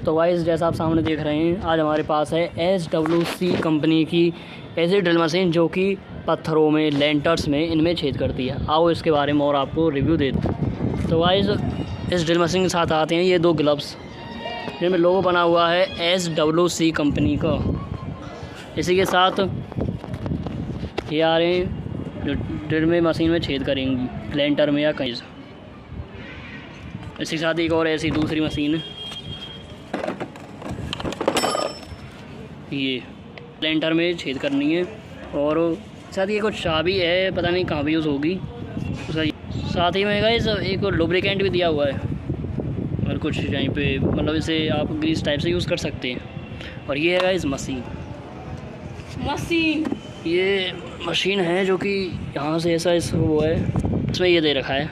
तो गाइस जैसा आप सामने देख रहे हैं, आज हमारे पास है SWC कंपनी की ऐसी ड्रिल मशीन जो कि पत्थरों में, लेंटर्स में, इनमें छेद करती है। आओ इसके बारे में और आपको रिव्यू देते हैं। तो गाइस इस ड्रिल मशीन के साथ आते हैं ये दो ग्लव्स, जिनमें लोगो बना हुआ है SWC कंपनी का। इसी के साथ ये आ रहे हैं जो ड्रिल में मशीन में छेद करेंगी, लेंटर में या कहीं से। इसी के साथ एक और ऐसी दूसरी मशीन है, ये लेंटर में छेद करनी है। और साथ ही कुछ चाबी है, पता नहीं कहाँ भी यूज़ होगी उसका। साथ ही में गाइस एक लुब्रिकेंट भी दिया हुआ है, और कुछ यहीं पे मतलब इसे आप ग्रीस टाइप से यूज़ कर सकते हैं। और ये है गाइस मशीन ये मशीन है जो कि यहाँ से ऐसा इस वो है, इसमें ये दे रखा है।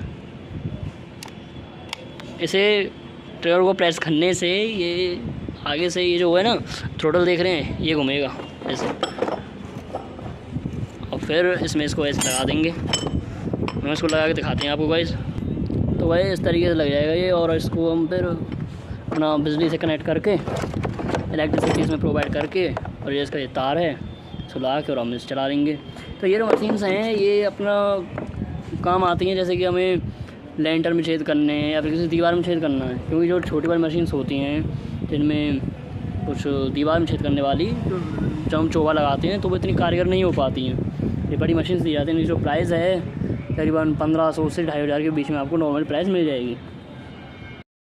इसे ट्रिगर को प्रेस करने से ये आगे से ये जो है ना थ्रोटल देख रहे हैं, ये घूमेगा ऐसे, और फिर इसमें इसको ऐसे लगा देंगे। हम इसको लगा के दिखाते हैं आपको गाइस। तो भाई इस तरीके से लग जाएगा ये, और इसको हम फिर अपना बिजली से कनेक्ट करके, इलेक्ट्रिसिटी इसमें प्रोवाइड करके, और ये इसका ये तार है, इसको लगा के और हम इसे चला देंगे। तो ये जो मशीन्स हैं ये अपना काम आती हैं, जैसे कि हमें लेंटर में छेद करने हैं या फिर किसी दीवार में छेद करना है। क्योंकि जो छोटी बड़ी मशीन्स होती हैं जिनमें कुछ दीवार में छेद करने वाली जब हम चोबा लगाते हैं तो वो इतनी कारगर नहीं हो पाती हैं। ये बड़ी मशीन्स दी जाती हैं, जो प्राइस है करीबन 1500 से 2500 के बीच में आपको नॉर्मल प्राइस मिल जाएगी।